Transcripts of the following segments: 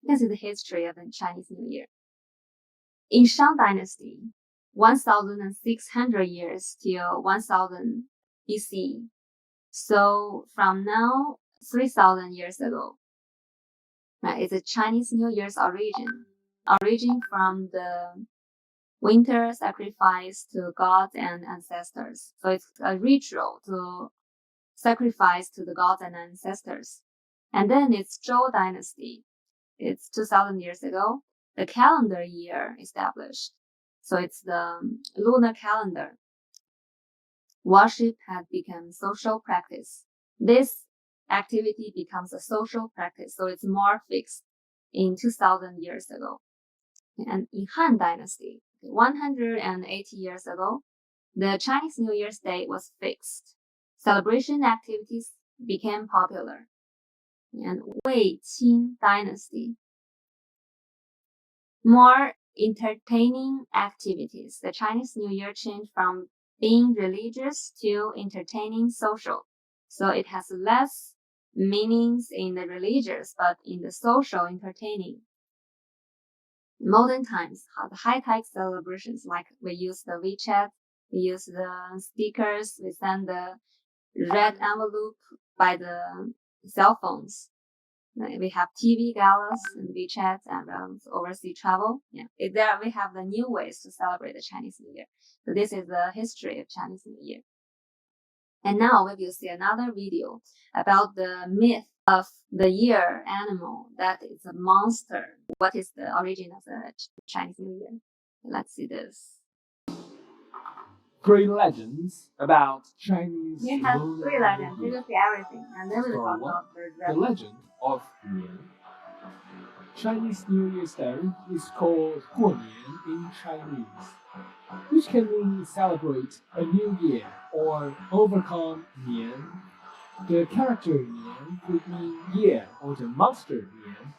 This is the history of the Chinese New Year. In Shang Dynasty, 1,600 years till 1000 BC. So from now, 3,000 years ago, right, it's a Chinese New Year's origin from the winter sacrifice to gods and ancestors. So it's a ritual to sacrifice to the gods and ancestors. And then it's Zhou Dynasty. It's 2,000 years ago. The calendar year established. So it's the lunar calendar. Worship had become social practice. This activity becomes a social practice, so it's more fixed in 2,000 years ago. And in Han Dynasty, 180 years ago, the Chinese New Year's Day was fixed. Celebration activities became popular. And Wei Qin Dynasty, more entertaining activities. The Chinese New Year changed from being religious to entertaining social. So it has less meanings in the religious, but in the social entertaining. Modern times, the high-tech celebrations, like we use the WeChat, we use the stickers, we send the red envelope by the cell phones. We have TV galas and WeChat and overseas travel. Yeah, there we have the new ways to celebrate the Chinese New Year. So this is the history of Chinese New Year. And now we will see another video about the myth of the year animal that is a monster. What is the origin of the Chinese New Year? Let's see this. 3 legends about Chinese You have 3 legends. We will see everything, and then we will talk about the legend of Nian. Chinese New Year's Day is called 过年 in Chinese, which can mean celebrate a new year or overcome Nian. The character Nian could mean year or the monster Nian.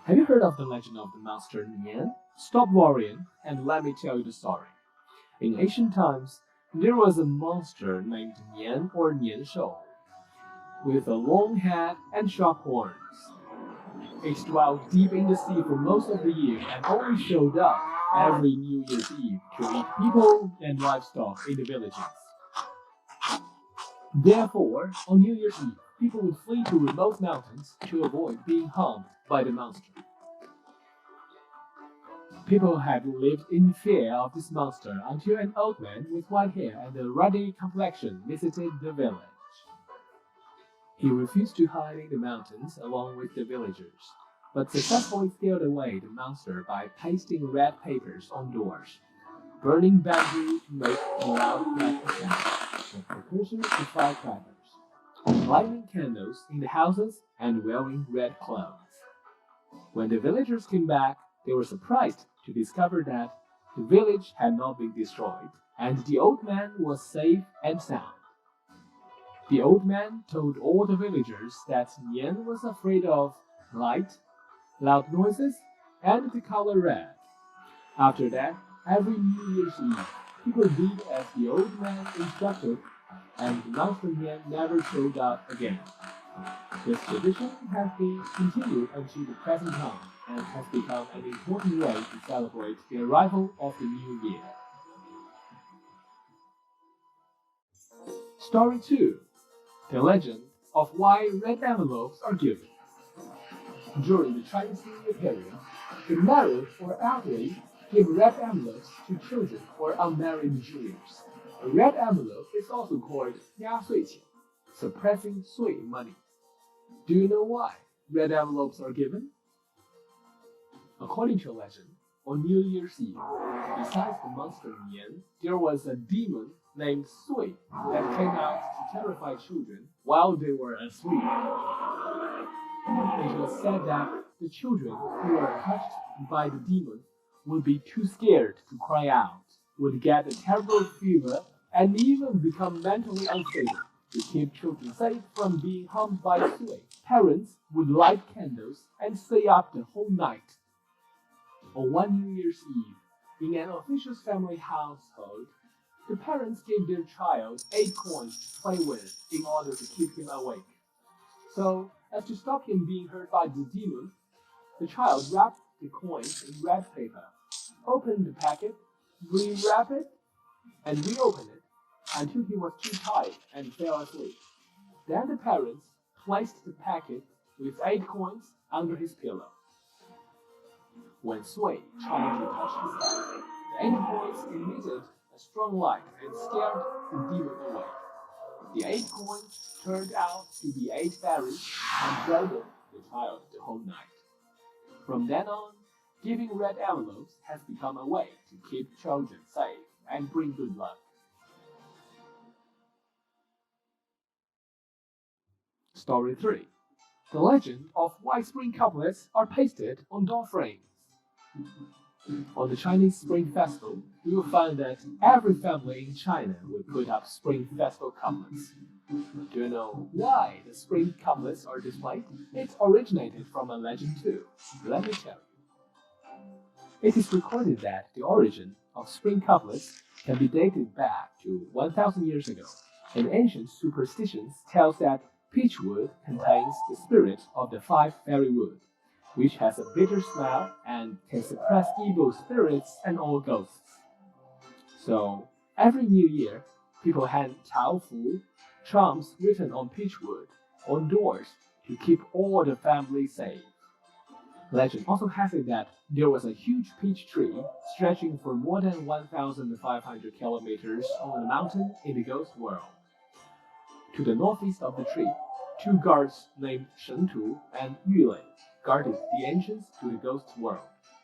Have you heard of the legend of the monster Nian? Stop worrying and let me tell you the story. In ancient times, there was a monster named Nian or Nian Shou, with a long head and sharp horns. It dwelled deep in the sea for most of the year and only showed up every New Year's Eve to eat people and livestock in the villages. Therefore, on New Year's Eve, people would flee to remote mountains to avoid being harmed by the monster. People had lived in fear of this monster until an old man with white hair and a ruddy complexion visited the village. He refused to hide in the mountains along with the villagers, but successfully scared away the monster by pasting red papers on doors, burning bamboo to make loud crackling sounds, a precursor to firecrackers, lighting candles in the houses, and wearing red clothes. When the villagers came back, they were surprised to discover that the village had not been destroyed, and the old man was safe and sound. The old man told all the villagers that Nian was afraid of light, loud noises, and the color red. After that, every New Year's Eve, people did as the old man instructed, and the monster Nian never showed up again. This tradition has been continued until the present time and has become an important way to celebrate the arrival of the new year. Story 2. The legend of why red envelopes are given. During the Chinese New Year period, the married or elderly give red envelopes to children or unmarried juniors. A red envelope is also called 压岁钱, suppressing sui money. Do you know why red envelopes are given? According to legend, on New Year's Eve, besides the monster Nian, there was a demon named Sui that came out to terrify children while they were asleep. It was said that the children who were touched by the demon would be too scared to cry out, would get a terrible fever, and even become mentally unstable. To keep children safe from being harmed by Sui, parents would light candles and stay up the whole night. On one New Year's Eve, in an official's family household, the parents gave their child 8 coins to play with in order to keep him awake. So, as to stop him being hurt by the demon, The child wrapped the coins in red paper, opened the packet, rewrapped it, and reopened it until he was too tired and fell asleep. Then the parents placed the packet with 8 coins under his pillow. When Sui tried to touch his head, the 8 coins emitted a strong light and scared the demon away. The 8 coins turned out to be 8 fairies and guarded the child the whole night. From then on, giving red envelopes has become a way to keep children safe and bring good luck. Story 3. The legend of why spring couplets are pasted on door frames. On the Chinese Spring Festival, you will find that every family in China will put up Spring Festival couplets. Do you know why the spring couplets are displayed? It originated from a legend too. Let me tell you. It is recorded that the origin of spring couplets can be dated back to 1,000 years ago. An ancient superstition tells that peach wood contains the spirit of the 5 fairy wood, which has a bitter smell and can suppress evil spirits and all ghosts. So, every New Year, people hang taofu, charms written on peach wood, on doors to keep all the family safe. Legend also has it that there was a huge peach tree stretching for more than 1,500 kilometers on a mountain in the ghost world. To the northeast of the tree, 2 guards named Shentu and Yulei guarded the entrance to the ghost world.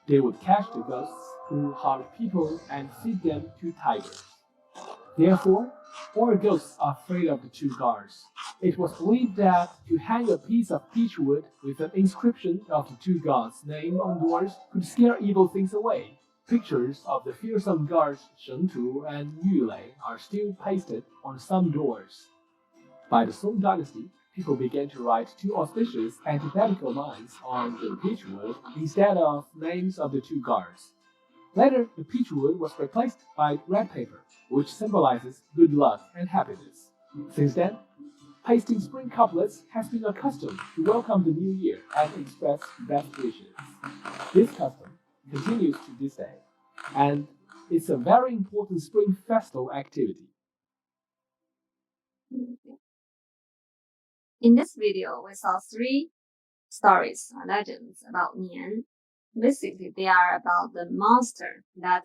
They would catch the ghosts who harmed people and feed them to tigers. Therefore, all ghosts are afraid of the 2 guards. It was believed that to hang a piece of peach wood with an inscription of the 2 gods' name on doors could scare evil things away. Pictures of the fearsome guards Shentu and Yulei are still pasted on some doors. By the Song Dynasty, people began to write 2 auspicious antithetical lines on the peach wood instead of names of the 2 guards. Later, the peach wood was replaced by red paper, which symbolizes good luck and happiness. Since then, pasting spring couplets has been a custom to welcome the new year and express best wishes. This custom continues to this day, and it's a very important spring festival activity. In this video, we saw 3 stories or legends about Nian. Basically, they are about the monster that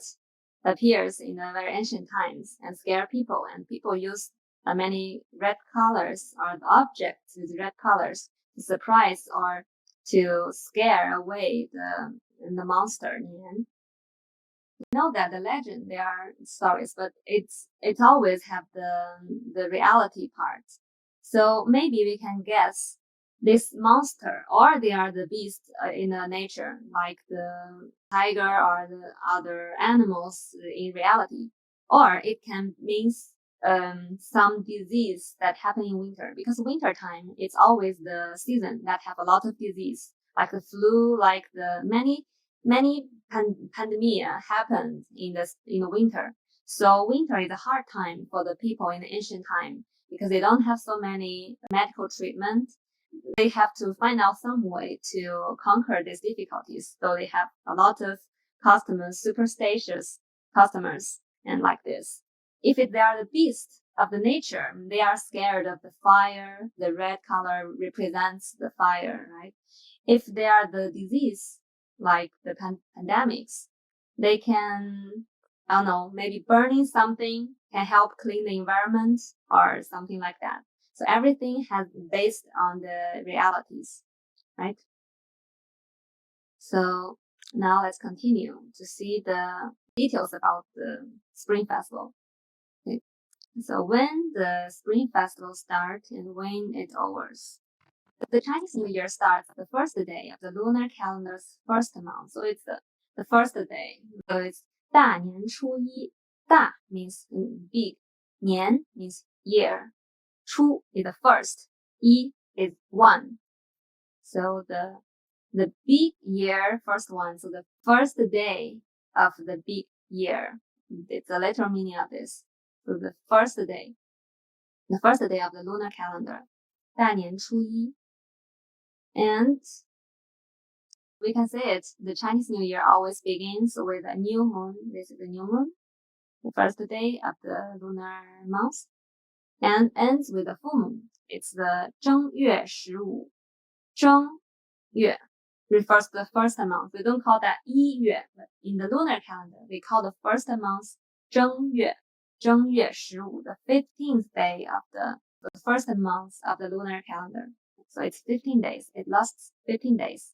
appears in the very ancient times and scare people, and people use many red colors or the objects with red colors to surprise or to scare away the monster Nian. You know that the legend, they are stories, but it's always have the reality part. So maybe we can guess this monster, or they are the beasts in the nature, like the tiger or the other animals in reality, or it can mean some disease that happen in winter, because winter time it's always the season that have a lot of disease, like the flu, like the many pandemia happened in the winter. So winter is a hard time for the people in the ancient time because they don't have so many medical treatment. They have to find out some way to conquer these difficulties. So they have a lot of customers, superstitious customers, and like this. If they are the beasts of the nature, they are scared of the fire. The red color represents the fire, right? If they are the disease, like the pandemics, they can, I don't know, maybe burning something can help clean the environment or something like that. So everything has based on the realities, right? So now let's continue to see the details about the Spring Festival. Okay. So when the Spring Festival starts and when it overs. The Chinese New Year starts the first day of the lunar calendar's first month. So it's the first day. So it's 大年初一. 大 means big. 年 means year. 初 is the first. 一 is one. So the big year, first one. So the first day of the big year. It's the literal meaning of this. So the first day of the lunar calendar. 大年初一. And we can say it, the Chinese New Year always begins with a new moon. This is the new moon, the first day of the lunar month, and ends with a full moon. It's the 正月15. 正月 refers to the first month. We don't call that 一月, but in the lunar calendar, we call the first month 正月. 正月15, the 15th day of the first month of the lunar calendar. So it's 15 days. It lasts 15 days.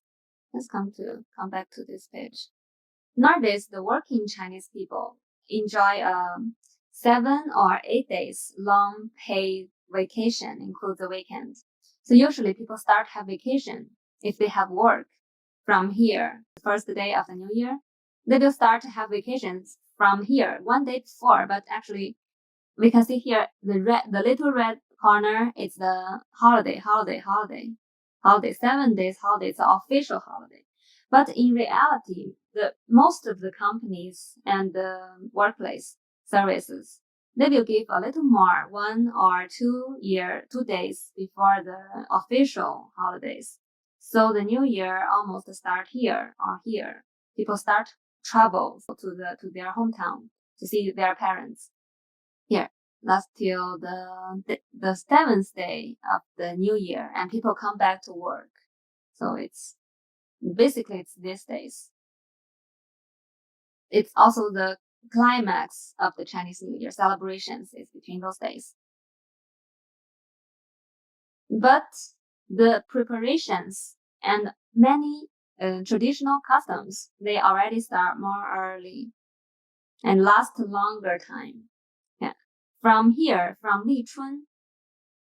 Let's come back to this page. Nowadays, the working Chinese people enjoy a 7 or 8 days long paid vacation, includes the weekend. So usually people start have vacation if they have work from here, the first day of the new year. They will start to have vacations from here 1 day before, but actually we can see here the little red corner is the holiday. 7 days holiday is an official holiday. But in reality, most of the companies and the workplace services, they will give a little more, 1 or 2 days before the official holidays. So the new year almost start here or here. People start travel to their hometown to see their parents. Here, last till the 7th day of the new year, and people come back to work. So it's these days. It's also the climax of the Chinese New Year celebrations is between those days. But the preparations and many traditional customs, they already start more early and last longer time. Yeah. From here, from Lichun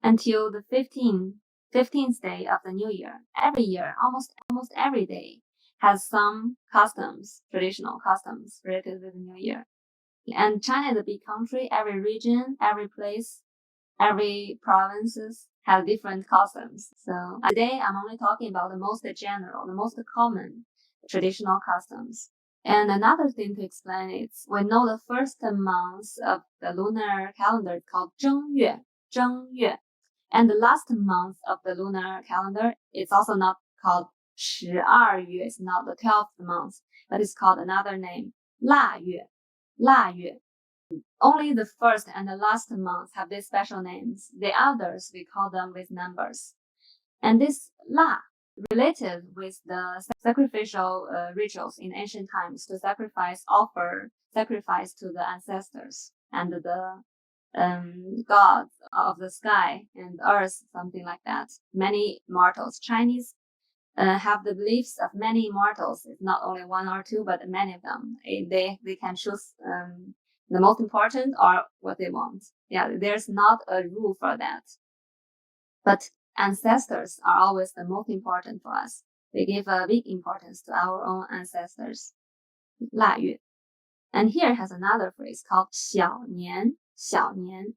until the 15th day of the new year, every year, almost every day has some customs, traditional customs related with the new year. And China is a big country. Every region, every place, every provinces have different customs. So today I'm only talking about the most general, the most common traditional customs. And another thing to explain is we know the first month of the lunar calendar is called 正月, 正月. And the last month of the lunar calendar is also not called 12月, it's not the 12th month, but it's called another name, 腊月, 腊月. Only the first and the last month have these special names. The others, we call them with numbers. And this 腊 related with the sacrificial rituals in ancient times to offer sacrifice to the ancestors and the gods of the sky and earth, something like that. Many mortals. Chinese have the beliefs of many immortals. It's not only 1 or 2, but many of them. They can choose the most important or what they want. Yeah, there's not a rule for that. But ancestors are always the most important for us. We give a big importance to our own ancestors. 腊月. And here has another phrase called 小年, 小年.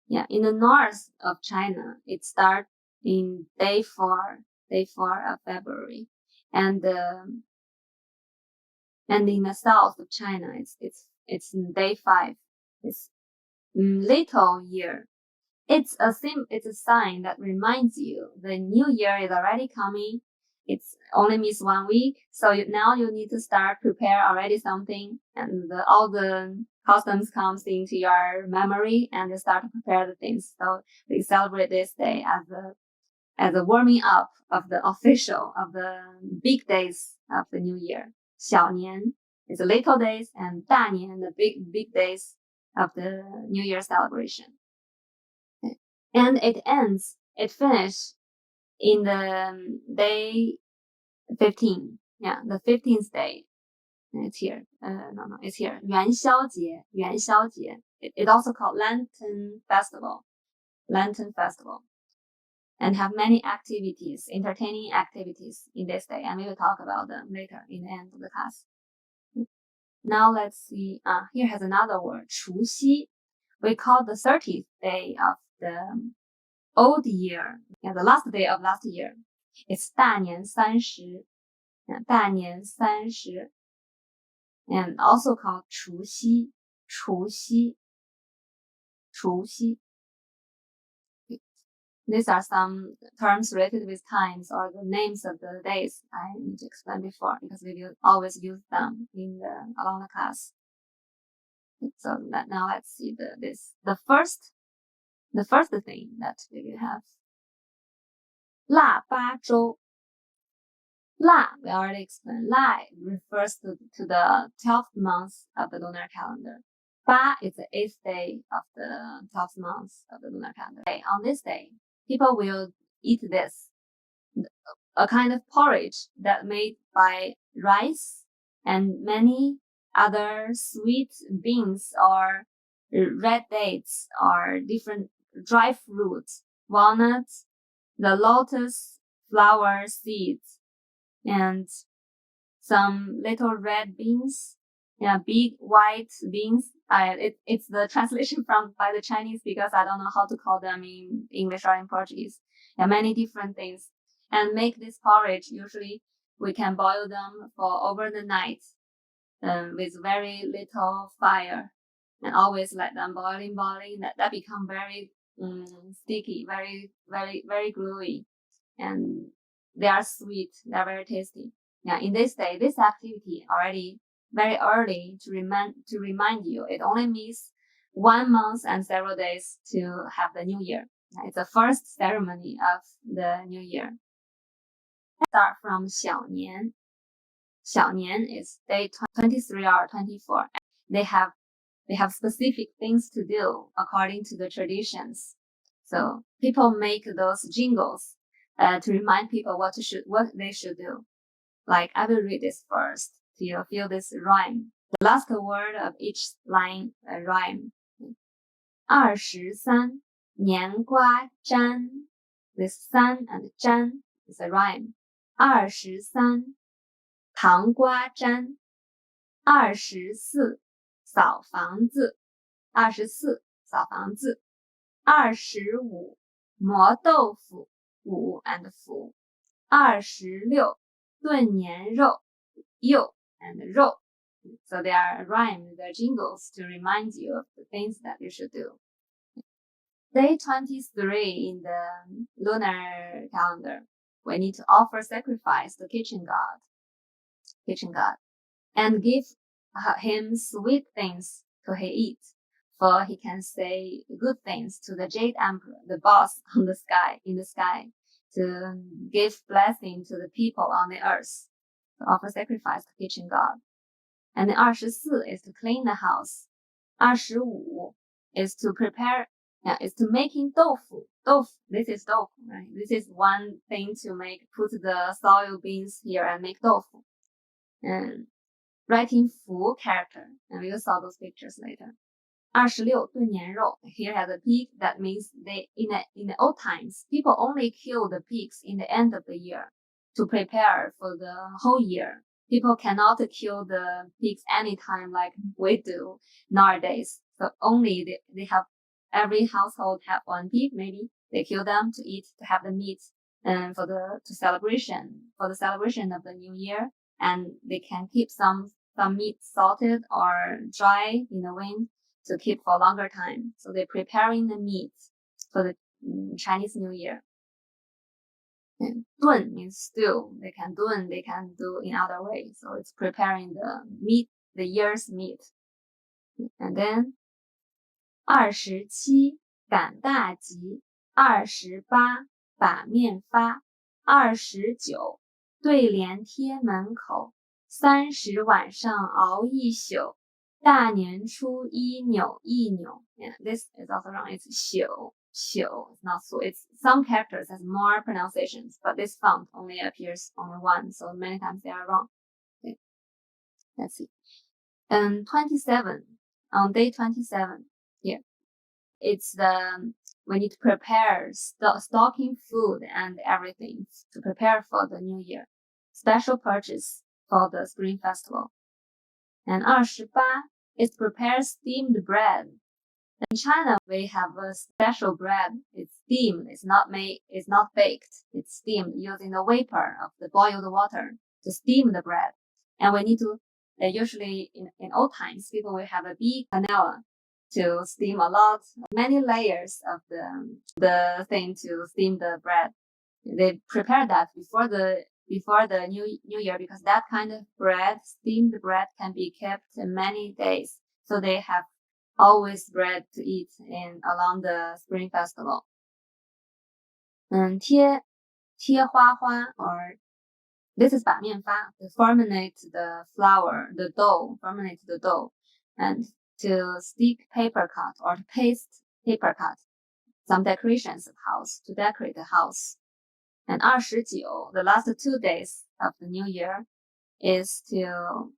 Yeah, in the north of China, it starts in day 4 of February, and in the south of China, it's day 5. It's little year. It's a sign that reminds you the new year is already coming. It's only missed 1 week, so now you need to start prepare already something, and all the customs comes into your memory, and you start to prepare the things. So we celebrate this day as a warming up of the big days of the new year. 小年 is the little days, and 大年, the big days of the new year celebration. And it finishes in the day 15. Yeah, the 15th day. It's here. It's here. 元宵节, 元宵节. It also called Lantern Festival. Lantern Festival. And have many activities, entertaining activities in this day. And we will talk about them later in the end of the class. Now let's see. Here has another word, 除夕. We call the 30th day of the old year. Yeah, the last day of last year. It's 大年30. Yeah, 大年30. And also called 除夕. 除夕. 除夕. These are some terms related with times or the names of the days I need to explain before, because we will always use them along the class. So now let's see the first thing that we will have. 腊八粥. La, we already explained. La refers to the 12th month of the lunar calendar. Ba is the 8th day of the 12th month of the lunar calendar. On this day, people will eat this, a kind of porridge that made by rice and many other sweet beans or red dates or different dry fruits, walnuts, the lotus flower seeds, and some little red beans, big white beans. It's the translation by the Chinese, because I don't know how to call them in English or in Portuguese. Many different things. And make this porridge. Usually we can boil them for over the night with very little fire, and always let them boiling. That become very sticky, very, very, very gluey, and they are sweet. They are very tasty. In this activity already very early to remind you, it only means 1 month and several days to have the new year. It's the first ceremony of the new year. Start from 小年. 小年 is day 23 or 24. They have specific things to do according to the traditions. So people make those jingles to remind people what they should do. Like, I will read this first so you'll feel this rhyme. The last word of each line rhyme. 23年瓜粘. This 三 and 粘 is a rhyme. 23糖瓜粘. 24扫房子. 24扫房子. 25磨豆腐. 五 and 腐. 26炖年肉. 肉 and 肉. So they are rhymes, they're jingles to remind you of the things that you should do. Day 23 in the lunar calendar, we need to offer sacrifice to kitchen god, and give him sweet things to he eat, for he can say good things to the Jade Emperor, the boss in the sky, to give blessing to the people on the earth, to offer sacrifice to kitchen god. And then 24 is to clean the house. 25 is to prepare, is to making tofu. This is tofu, right? This is one thing to put the soil beans here and make tofu. And writing full character, and we will saw those pictures later. 26炖年肉. Here has a pig. That means in the old times, people only kill the pigs in the end of the year to prepare for the whole year. People cannot kill the pigs anytime like we do nowadays. So only they have, every household have one pig. Maybe they kill them to eat, to have the meat, and for the celebration of the new year. And they can keep some meat salted or dry in the wind to keep for a longer time. So they're preparing the meat for the Chinese New Year. And 炖 means stew. They can do in other ways. So it's preparing the year's meat. And then 27赶大集. 28把面发. 29对联贴门口. 30晚上熬一宿. 大年初一扭一扭. Yeah, this is also wrong. It's 宿. It's not so. It's some characters has more pronunciations, but this font only appears only one, so many times they are wrong. Okay. Let's see. 27 on day 27 here. It's we need to prepare stocking food and everything to prepare for the new year. Special purchase for the Spring Festival. And 28 is prepare steamed bread. In China, we have a special bread. It's steamed. It's not baked. It's steamed using the vapor of the boiled water to steam the bread. And we need to, usually in old times, people will have a big panela to steam many layers of the thing to steam the bread. They prepare that before the new year, because that kind of bread, steamed bread, can be kept many days. So they have always bread to eat along the Spring Festival. 贴花花 or this is 把面发 to ferment the flour, the dough, and to stick paper cut or to paste paper cut some decorations of house to decorate the house. And 29, the last 2 days of the new year, is to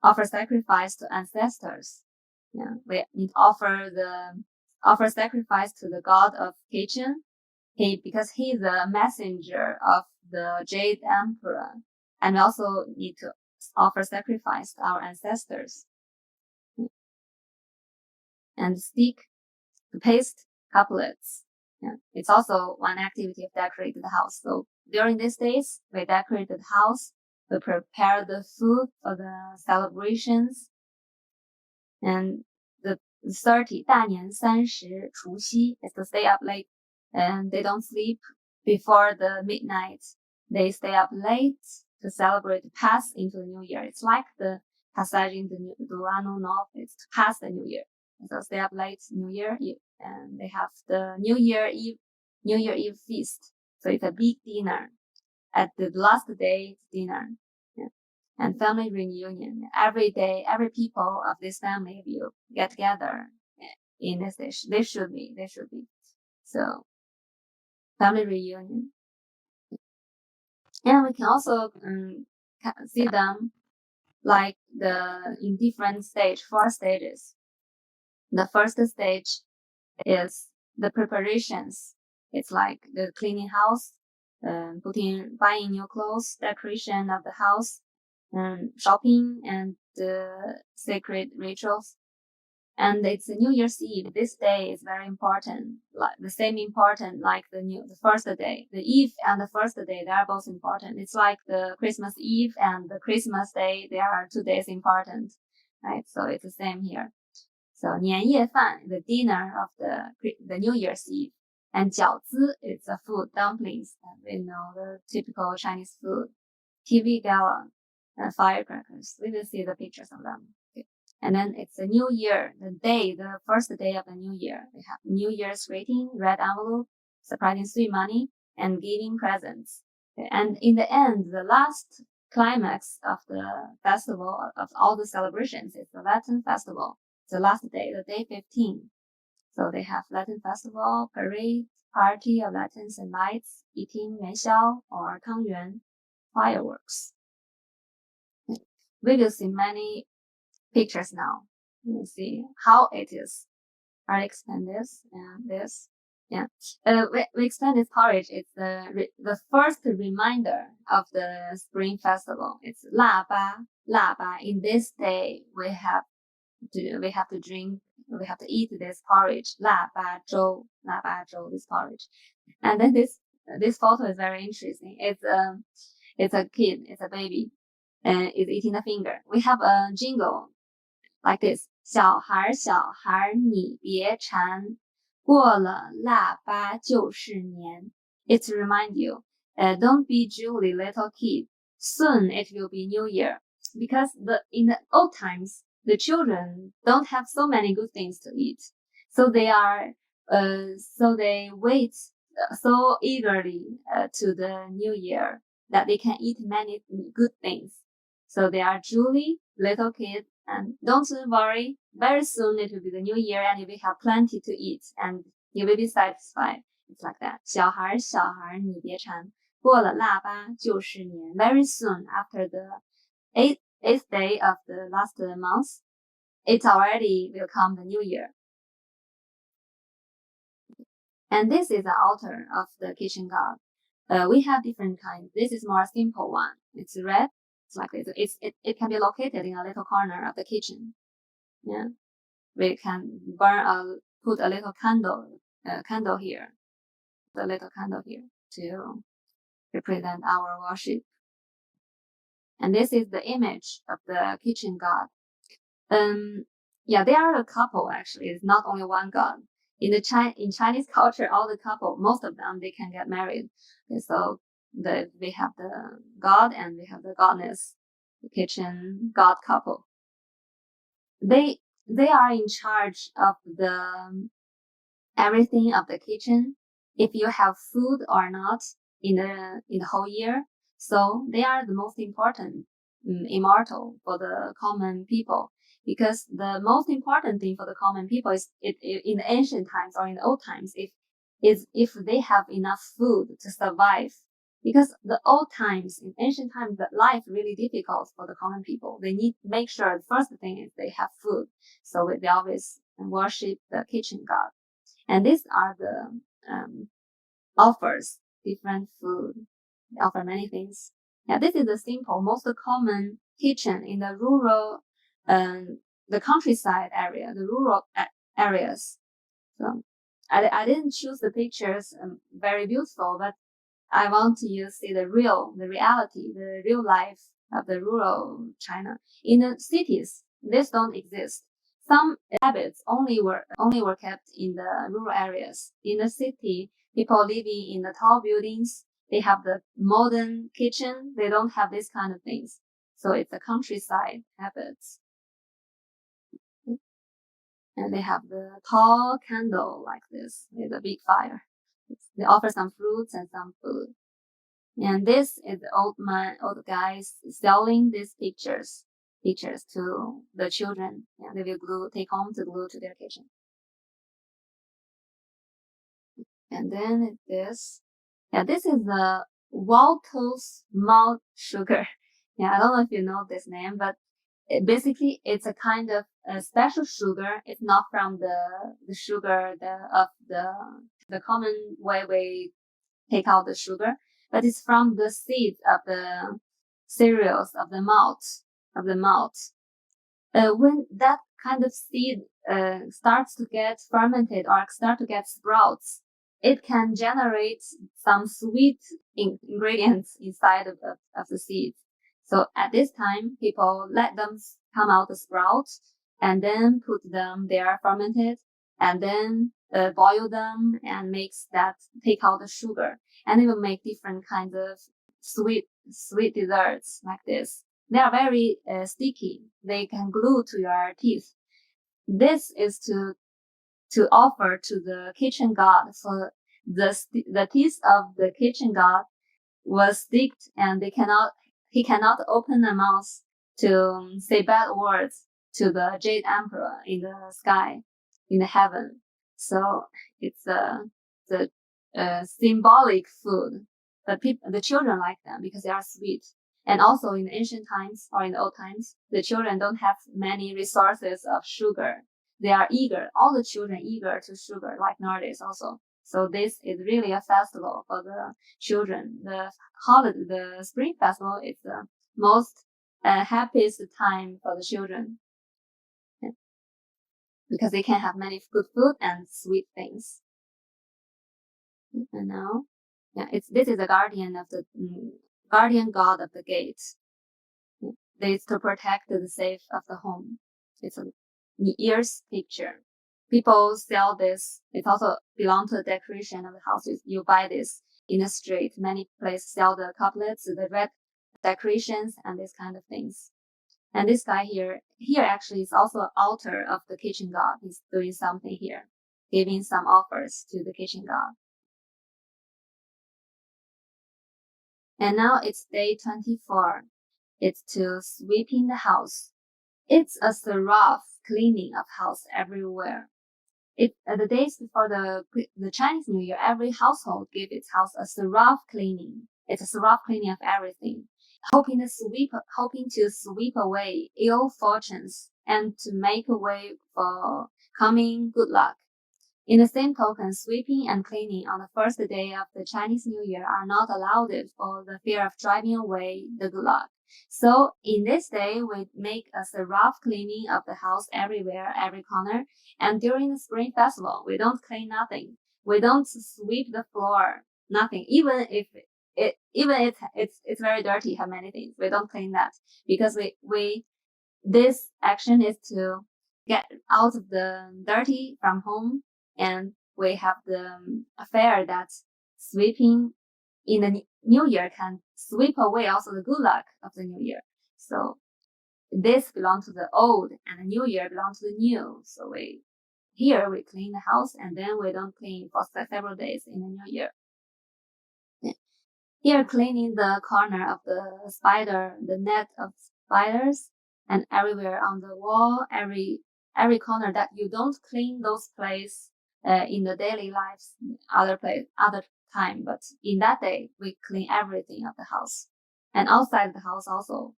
offer sacrifice to ancestors. Yeah, we need to offer sacrifice to the god of kitchen. Because he's the messenger of the Jade Emperor, and we also need to offer sacrifice to our ancestors. And paste couplets. Yeah, it's also one activity of decorating the house. So during these days, we decorate the house, we prepare the food for the celebrations, and the 30 大年30除夕 is to stay up late, and they don't sleep before the midnight. They stay up late to celebrate the pass into the new year. It's like the passage into the Anno Novo. It's to pass the new year. So stay up late New Year Eve, and they have the New Year Eve feast. So it's a big dinner. At the last day dinner. Yeah. And family reunion. Every day, every people of this family will get together in this dish. They should be. So family reunion. And we can also see them like in different 4 stages. The first stage is the preparations. It's like the cleaning house, buying new clothes, decoration of the house, shopping, and sacred rituals. And it's a New Year's Eve. This day is very important, like the same important like the first day. The Eve and the first day, they are both important. It's like the Christmas Eve and the Christmas Day, they are 2 days important, right? So it's the same here. So 年夜饭, the dinner of the New Year's Eve, and 饺子, it's a food, dumplings, and we know the typical Chinese food. TV gala, and firecrackers. We will see the pictures of them. Okay. And then it's a new year, the first day of the new year. We have New Year's greeting, red envelope, surprising sweet money, and giving presents. Okay. And in the end, the last climax of the festival, of all the celebrations, is the Lantern Festival. The last day, the day 15. So they have Lantern Festival, parade, party of lanterns and lights, eating 元宵 or 汤圆, fireworks. We will see many pictures now. You will see how it is. I explain this and this. Yeah. We explain this porridge. It's the first reminder of the Spring Festival. It's 腊八. In this day, we have to eat this porridge, 腊八粥, this porridge. And then this photo is very interesting. It's a kid, it's a baby, and it's eating a finger. We have a jingle like this: 小孩小孩你别馋，过了腊八就是年. It's to remind you, don't be Julie, little kid. Soon it will be New Year. Because in the old times, the children don't have so many good things to eat, so they wait so eagerly to the New Year that they can eat many good things. So they are Julie, little kid, and don't worry. Very soon it will be the New Year, and you will have plenty to eat, and you will be satisfied. It's like that. 小孩你别馋，过了腊八就是年. Very soon after the eighth day of the last month, it already will come the New Year. And this is the altar of the kitchen god. We have different kinds. This is more simple one. It's red. It's like this. It can be located in a little corner of the kitchen. Yeah, we can put a little candle here, the little candle here to represent our worship. And this is the image of the kitchen god. Yeah, they are a couple actually. It's not only one god. In Chinese culture, all the couple, most of them, they can get married. Okay, so they have the god and they have the goddess, the kitchen god couple. They are in charge of the everything of the kitchen, if you have food or not in the whole year. So they are the most important immortal for the common people, because the most important thing for the common people is in the ancient times or in the old times, if they have enough food to survive. Because the old times, in ancient times, the life really difficult for the common people. They need to make sure the first thing is they have food. So they always worship the kitchen god. And these are the offers, different food. They offer many things. Yeah, this is the simple, most common kitchen in the rural, the countryside area, the rural areas. So I didn't choose the pictures very beautiful, but I want you to see the reality, the real life of the rural China. In the cities, this don't exist. Some habits only were kept in the rural areas. In the city, people living in the tall buildings, they have the modern kitchen. They don't have this kind of things. So it's the countryside habits. And they have the tall candle like this with a big fire. They offer some fruits and some food. And this is the old guys selling these pictures to the children. And they will take home to glue to their kitchen. And then this. Yeah, this is the Waltose malt sugar. Yeah, I don't know if you know this name, but basically it's a kind of a special sugar. It's not from the sugar of the common way we take out the sugar, but it's from the seeds of the cereals of the malt. When that kind of seed starts to get fermented or start to get sprouts, it can generate some sweet ingredients inside of the seeds. So at this time, people let them come out the sprouts and then put them there fermented and then boil them and take out the sugar, and it will make different kinds of sweet desserts like this. They are very sticky. They can glue to your teeth. This is to offer to the kitchen god. So the teeth of the kitchen god was sticked, and he cannot open the mouth to say bad words to the Jade Emperor in the sky, in the heaven. So it's the symbolic food. But the children like them because they are sweet. And also in the ancient times or in the old times, the children don't have many resources of sugar. They are eager, all the children eager to sugar, like nowadays also. So this is really a festival for the children. The spring festival is the most happiest time for the children, because they can have many good food and sweet things. And now, yeah, this is the guardian of the guardian god of the gates. This to protect the safe of the home. It's a year's picture. People sell this. It also belongs to the decoration of the houses. You buy this in the street. Many places sell the couplets, the red decorations, and this kind of things. And this guy here actually is also altar of the kitchen god. He's doing something here, giving some offers to the kitchen god. And now it's day 24. It's to sweeping the house. It's a thorough cleaning of house everywhere. The days before the Chinese New Year, every household give its house a thorough cleaning. It's a thorough cleaning of everything, hoping to sweep away ill fortunes and to make a way for coming good luck. In the same token, sweeping and cleaning on the first day of the Chinese New Year are not allowed for the fear of driving away the good luck. So in this day, we make a thorough cleaning of the house everywhere, every corner. And during the Spring Festival, we don't clean nothing. We don't sweep the floor, nothing. Even if it's very dirty, have many things. We don't clean that because this action is to get out of the dirty from home, and we have the fair that's sweeping in the new year can sweep away also the good luck of the new year. So this belongs to the old, and the new year belongs to the new. So we clean the house, and then we don't clean for several days in the new year. Here, cleaning the corner of the net of spiders, and everywhere on the wall, every corner that you don't clean those places in the daily lives, other time, but in that day we clean everything of the house, and outside the house also,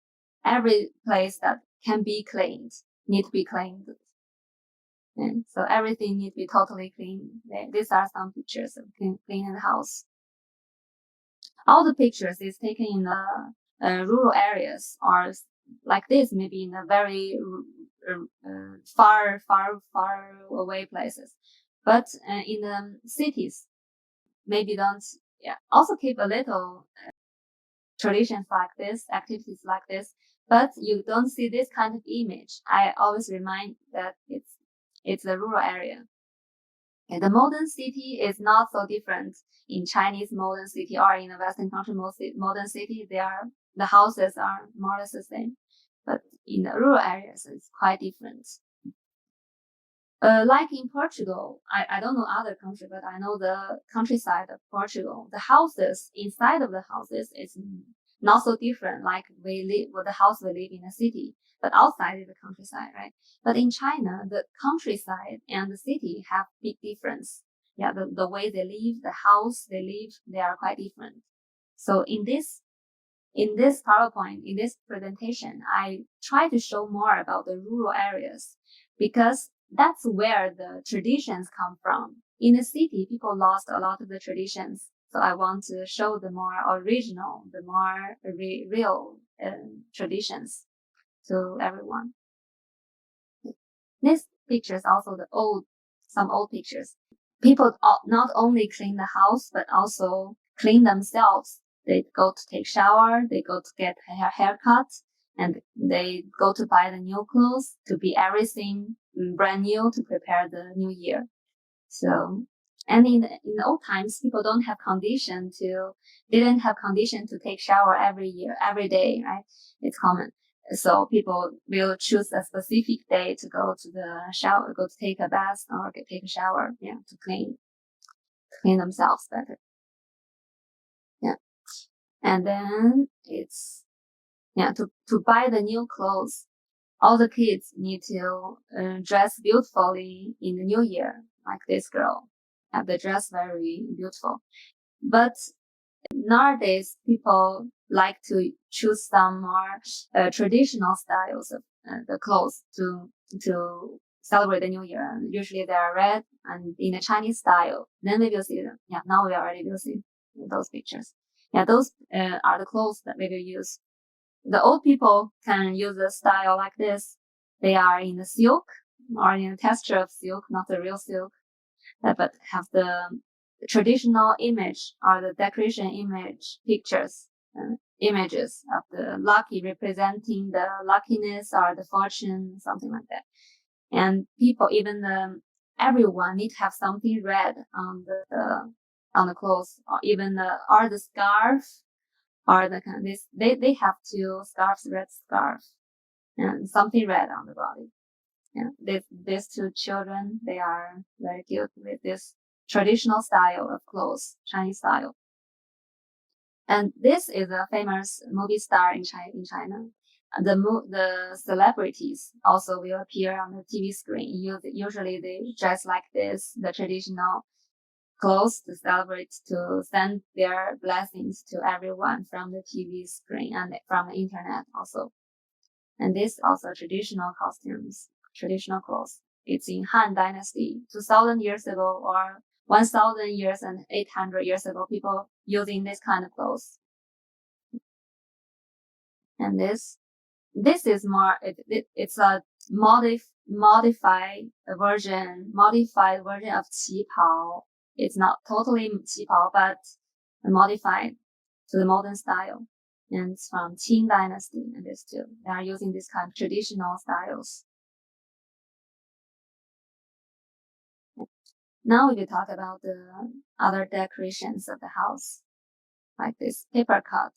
every place that can be cleaned need to be cleaned. And so everything needs to be totally clean. These are some pictures of cleaning the house. All the pictures is taken in the rural areas, or like this, maybe in a very far away places. But in the cities, maybe don't. Yeah, also keep a little traditions like this, activities like this, but you don't see this kind of image. I always remind that it's a rural area. And the modern city is not so different in Chinese modern city or in the Western country modern city. The houses are more or less the same, but in the rural areas it's quite different. Like in Portugal, I don't know other country, but I know the countryside of Portugal. The houses inside of the houses is not so different. Like the house we live in a city, but outside is the countryside, right? But in China, the countryside and the city have big difference. Yeah, the way they live, the house they live, they are quite different. So in this PowerPoint, in this presentation, I try to show more about the rural areas because that's where the traditions come from. In the city, people lost a lot of the traditions. So I want to show the more original, the more real traditions to everyone. This picture is also some old pictures. People not only clean the house, but also clean themselves. They go to take shower, they go to get haircut, and they go to buy the new clothes to be everything brand new to prepare the new year. So, and in the old times, people didn't have condition to take shower every day, right? It's common. So people will choose a specific day to go to the shower, go to take a bath or take a shower, yeah, to clean themselves better. Yeah. And then it's, yeah, to buy the new clothes. All the kids need to dress beautifully in the new year, like this girl. Have the dress very beautiful. But nowadays, people like to choose some more traditional styles of the clothes to celebrate the new year. Usually they are red and in a Chinese style. Then we will see them. Yeah, now we already will see those pictures. Yeah, those are the clothes that we will use. The old people can use a style like this. They are in the silk or in the texture of silk, not the real silk, but have the traditional image or the decoration image pictures, images of the lucky representing the luckiness or the fortune, something like that. And people, everyone need to have something red on the clothes, or even the scarf, or the kind of this. They have two scarves, red scarf, and something red on the body. Yeah, these two children, they are very cute with this traditional style of clothes, Chinese style. And this is a famous movie star in China. The celebrities also will appear on the TV screen. Usually they dress like this, the traditional clothes to celebrate, to send their blessings to everyone from the TV screen and from the internet also. And this also traditional costumes, traditional clothes. It's in Han Dynasty, 2000 years ago or 1000 years and 800 years ago, people using this kind of clothes. And this is more, it's a modified version of qipao. It's not totally qipao, but modified to the modern style. And it's from Qing Dynasty, and this too. They are using this kind of traditional styles. Now we will talk about the other decorations of the house, like this paper cut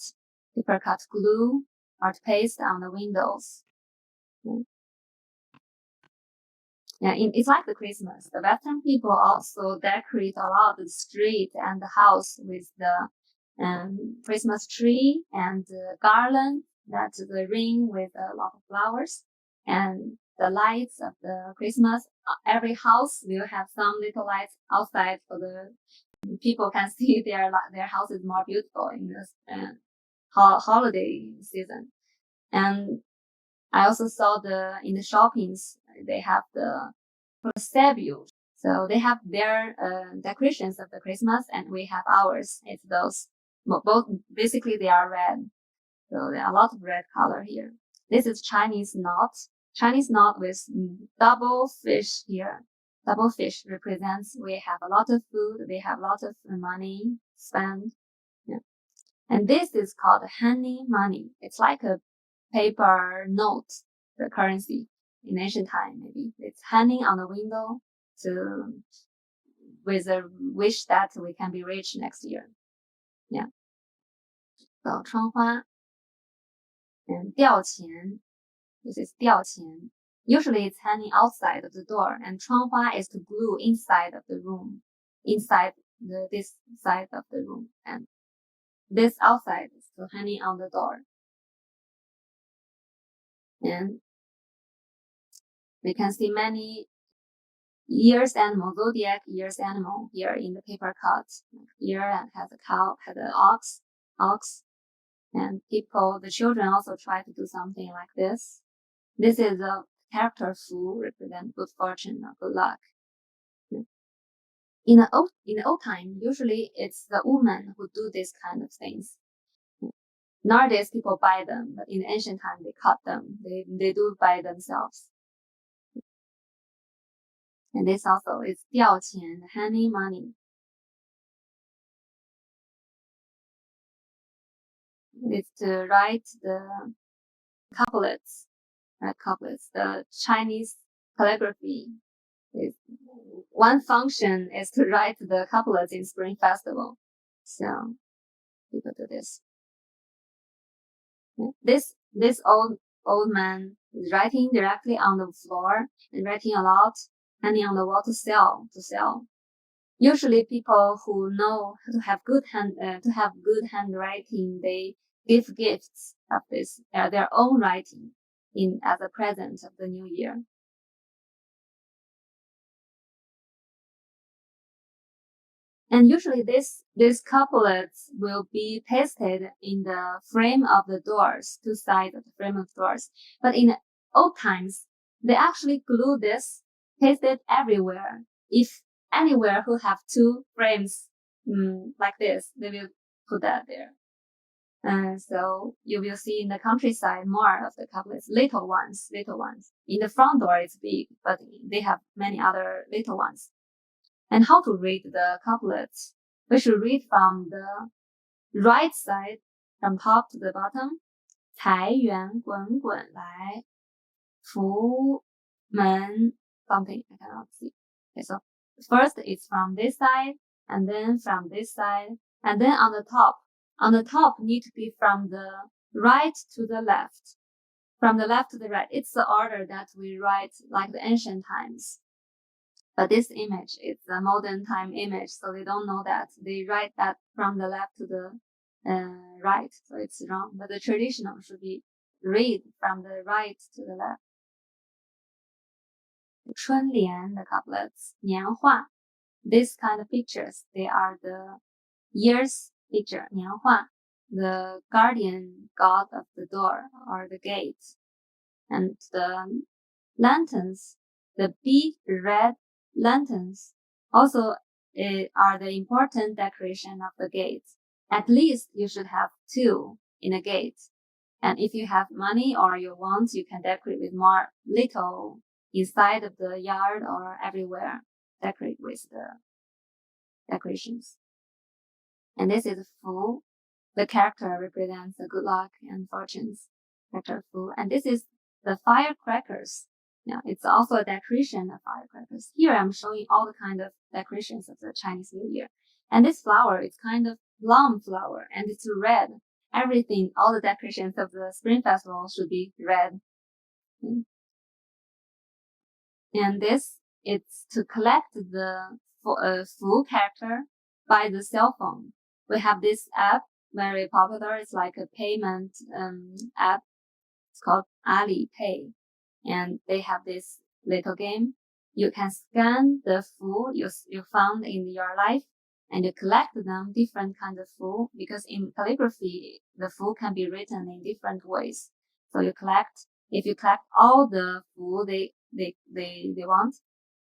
glue, art paste on the windows. Yeah, it's like the Christmas. The Western people also decorate a lot the street and the house with the Christmas tree and garland, that's the ring with a lot of flowers, and the lights of the Christmas. Every house will have some little lights outside so the people can see their house is more beautiful in this holiday season. And I also saw in the shoppings they have the Confúcio. So they have their decorations of the Christmas, and we have ours. It's those both. Basically, they are red. So there are a lot of red color here. This is Chinese knot. Chinese knot with double fish here. Double fish represents we have a lot of food. We have a lot of money spent. Yeah. And this is called honey money. It's like a paper note, the currency in ancient time. Maybe it's hanging on the window with a wish that we can be rich next year. Yeah. 找窗花 and 吊钱. This is 吊钱. Usually it's hanging outside of the door, and 窗花 is to glue inside of the room, inside this side of the room, and this outside is to hanging on the door. And we can see many year's animal, zodiac year's animal here in the paper cut. Here and has a cow, has an ox, and the children also try to do something like this. This is a character Fu, represent good fortune or good luck. In the old time, usually it's the women who do this kind of things. Nowadays, people buy them, but in the ancient time, they cut them. They do by themselves. And this also is 吊钱, honey money. It's to write the couplets. The Chinese calligraphy. One function is to write the couplets in Spring Festival. So people do this. This old man is writing directly on the floor and writing a lot, hanging on the wall to sell. Usually, people who know how to have good handwriting, they give gifts of this their own writing as a present of the new year. And usually these couplets will be pasted in the frame of the doors, two sides of the frame of doors. But in the old times, they actually glue this, paste it everywhere. If anywhere who have two frames like this, they will put that there. And so you will see in the countryside more of the couplets, little ones. In the front door it's big, but they have many other little ones. And how to read the couplets? We should read from the right side, from top to the bottom. 财源滚滚来，福门 something I cannot see. Okay, so first it's from this side, and then from this side, and then on the top. On the top need to be from the right to the left. From the left to the right. It's the order that we write like the ancient times. But this image is a modern time image, so they don't know that. They write that from the left to the right, so it's wrong. But the traditional should be read from the right to the left. 春联, the couplets, 年画. This kind of pictures, they are the year's picture, 年画, the guardian god of the door or the gate. And the lanterns, the big red lanterns also are the important decoration of the gate. At least you should have two in a gate. And if you have money or you want, you can decorate with more little inside of the yard or everywhere. Decorate with the decorations. And this is Fu. The character represents the good luck and fortunes. Character Fu. And this is the firecrackers. Yeah, it's also a decoration of firecrackers. Here I'm showing all the kind of decorations of the Chinese New Year. And this flower is kind of plum flower, and it's red. Everything, all the decorations of the Spring Festival should be red. And this, it's to collect the full character by the cell phone. We have this app, very popular. It's like a payment app. It's called Alipay. And they have this little game. You can scan the food you found in your life, and you collect them, different kinds of food, because in calligraphy, the food can be written in different ways. So if you collect all the food they want,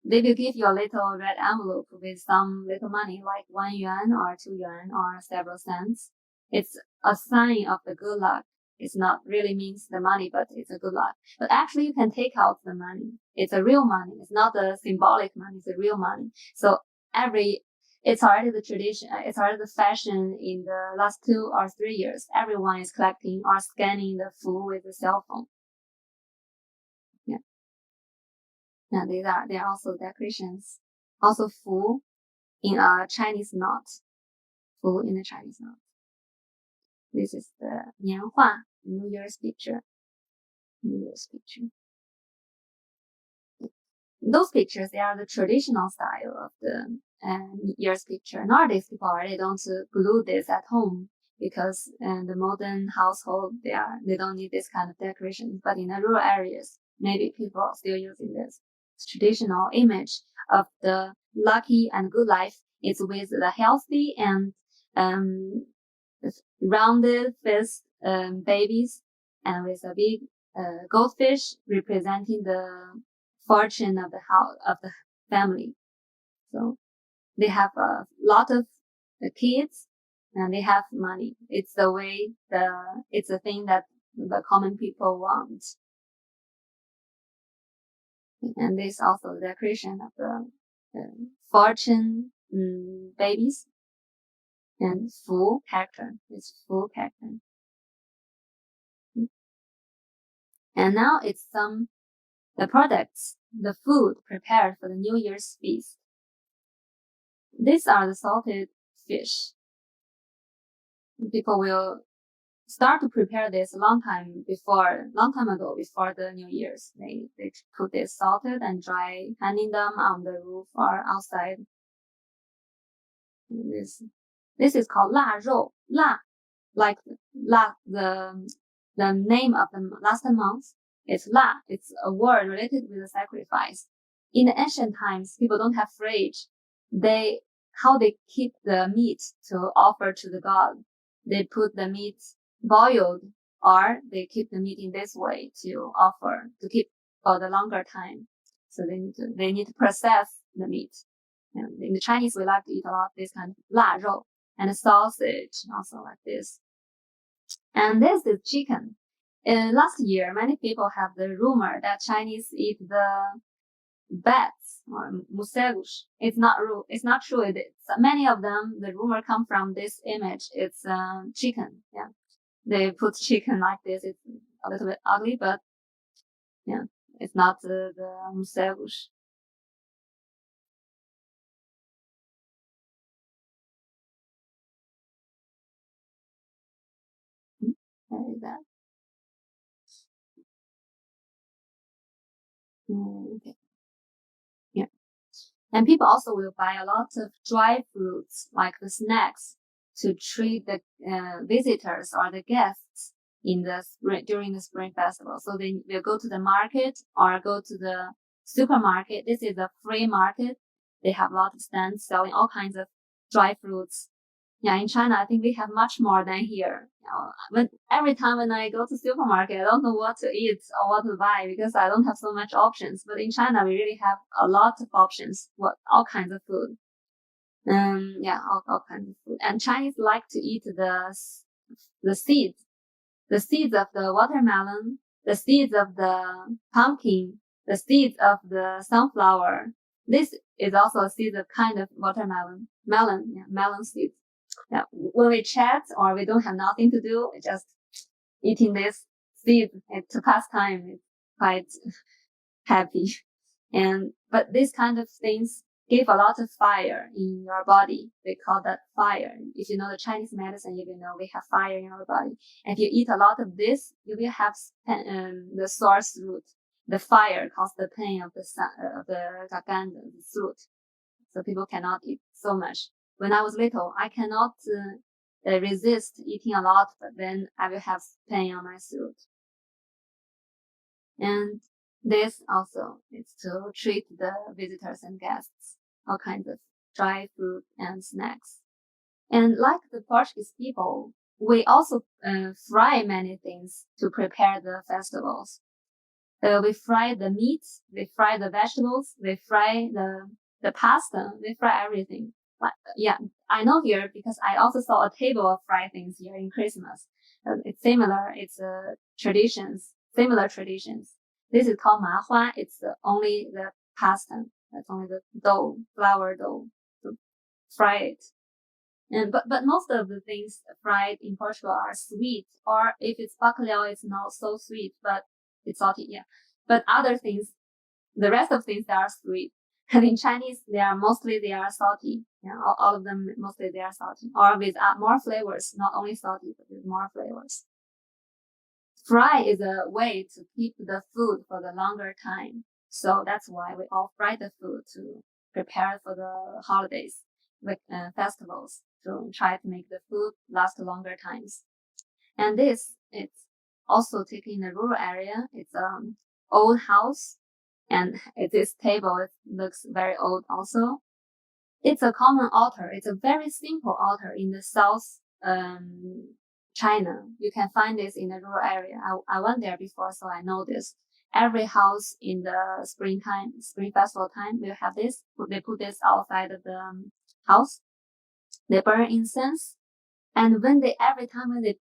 they will give you a little red envelope with some little money, like 1 yuan or 2 yuan or several cents. It's a sign of the good luck. It's not really means the money, but it's a good luck. But actually, you can take out the money. It's a real money. It's not the symbolic money. It's a real money. So it's already the tradition. It's already the fashion in the last 2 or 3 years. Everyone is collecting or scanning the food with a cell phone. Yeah. Now they are also decorations. Also food in a Chinese knot. Food in a Chinese knot. This is the 年画, New Year's picture. New Year's picture. Those pictures, they are the traditional style of the New Year's picture. Nowadays, people already don't glue this at home because in the modern household, they don't need this kind of decoration. But in the rural areas, maybe people are still using this traditional image of the lucky and good life. It's with the healthy and rounded faced babies, and with a big goldfish representing the fortune of the house, of the family. So they have a lot of kids and they have money. It's the way it's the thing that the common people want. And this also the decoration of the fortune babies and full character. It's full character. And now it's the products, the food prepared for the New Year's feast. These are the salted fish. People will start to prepare this a long time ago, before the New Year's. They put this salted and dry, hanging them on the roof or outside. This is called 腊肉, 腊, like the name of the last month. It's 腊. It's a word related with the sacrifice. In the ancient times, people don't have fridge. How they keep the meat to offer to the god. They put the meat boiled, or they keep the meat in this way to offer, to keep for the longer time. So they need to process the meat. And in the Chinese, we like to eat a lot of this kind of 腊肉 and sausage, also like this. And this is chicken. Last year, many people have the rumor that Chinese eat the bats or morcegos. It's not true. Many of them, the rumor come from this image. It's chicken. Yeah, they put chicken like this. It's a little bit ugly, but yeah, it's not the morcegos. What is that? Okay. Yeah. And people also will buy a lot of dry fruits, like the snacks, to treat the visitors or the guests during the Spring Festival. So they will go to the market or go to the supermarket. This is a free market. They have a lot of stands selling all kinds of dry fruits. Yeah, in China, I think we have much more than here. Every time when I go to supermarket, I don't know what to eat or what to buy because I don't have so much options. But in China, we really have a lot of options. All kinds of food. Yeah, all kinds of food. And Chinese like to eat the seeds of the watermelon, the seeds of the pumpkin, the seeds of the sunflower. This is also a seed of kind of watermelon, melon seeds. Yeah, when we chat or we don't have nothing to do, we just eating this seed to pass time. It's quite happy. But these kind of things, give a lot of fire in your body. We call that fire. If you know the Chinese medicine, you will know we have fire in our body. And if you eat a lot of this, you will have the sore throat. The fire causes the pain of the gagan, the throat. So people cannot eat so much. When I was little, I cannot resist eating a lot, but then I will have pain on my throat. And this also is to treat the visitors and guests, all kinds of dry fruit and snacks. And like the Portuguese people, we also fry many things to prepare the festivals. We fry the meats, we fry the vegetables, we fry the pasta, we fry everything. But yeah, I know here because I also saw a table of fried things here in Christmas. It's similar. It's similar traditions. This is called mahua. It's only the pasta. That's only the dough, flour dough to fry it. But most of the things fried in Portugal are sweet, or if it's bacalhau, it's not so sweet, but it's salty. Yeah. But other things, the rest of things, they are sweet. And in Chinese, they are salty. Yeah, all of them mostly they are salty, or with more flavors, not only salty, but with more flavors. Fry is a way to keep the food for the longer time. So that's why we all fry the food to prepare for the holidays, like festivals, to try to make the food last longer times. And this, it's also taken in the rural area. It's old house, and this table, it looks very old also. It's a common altar. It's a very simple altar in the South China. You can find this in the rural area. I went there before, so I know this. Every house in the spring festival time will have this. They put this outside of the house. They burn incense, and every time when they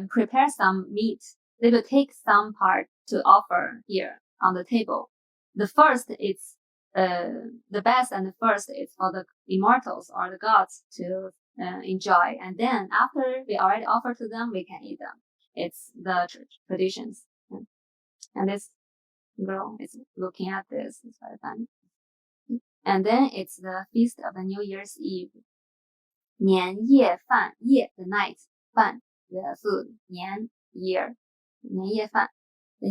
prepare some meat, they will take some part to offer here on the table. The first is the best, and the first is for the immortals or the gods to enjoy. And then after we already offer to them, we can eat them. It's the traditions. And this girl is looking at this. It's very funny. And then it's the feast of the New Year's Eve. 年夜饭, 夜 the night, 饭 the food, 年 year, 年夜饭. On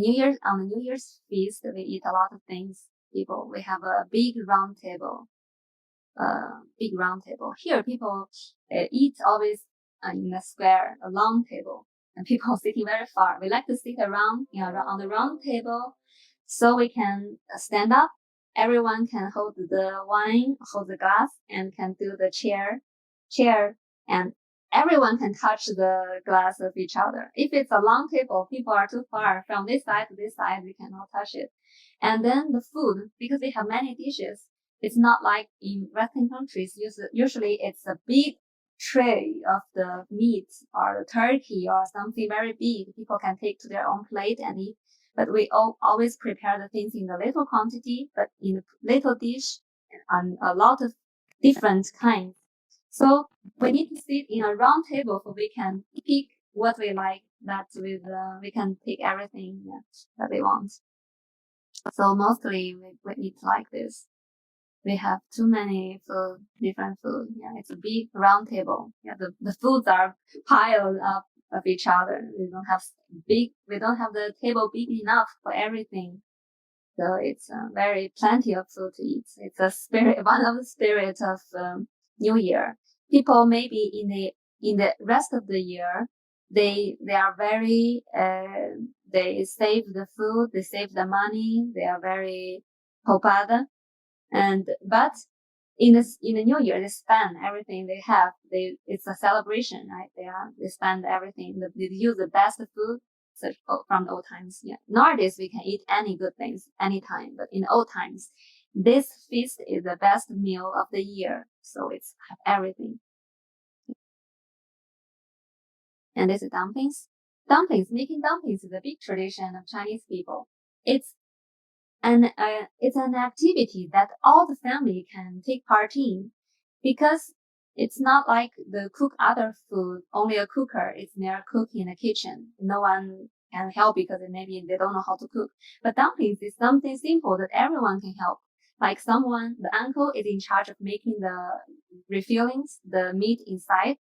the New Year's feast, we eat a lot of things. We have a big round table. Here, people eat always in a square, a long table, and people sitting very far. We like to sit around, on the round table, so we can stand up. Everyone can hold the wine, hold the glass, and can do the chair, and everyone can touch the glass of each other. If it's a long table, people are too far from this side to this side, we cannot touch it. And then the food, because we have many dishes, it's not like in Western countries. Usually it's a big tray of the meat or the turkey or something very big. People can take to their own plate and eat. But we always prepare the things in a little quantity, but in a little dish and a lot of different kinds. So we need to sit in a round table so we can pick what we like. We can pick everything that we want. So mostly we eat like this. We have too many different food. Yeah, it's a big round table. Yeah, the foods are piled up of each other. We don't have the table big enough for everything. So it's very plenty of food to eat. It's one of the spirits of New Year. People maybe in the rest of the year, they are very they save the food, they save the money, they are very poupada. But in the New Year, they spend everything they have. It's a celebration, right? They spend everything. They use the best food from the old times. Yeah. Nowadays we can eat any good things anytime, but in the old times, this feast is the best meal of the year. So it's everything. And this is dumplings. Making dumplings is a big tradition of Chinese people. It's an activity that all the family can take part in, because it's not like the cook other food. Only a cooker is there cooking in the kitchen. No one can help because maybe they don't know how to cook. But dumplings is something simple that everyone can help. Like the uncle is in charge of making the refillings, the meat inside,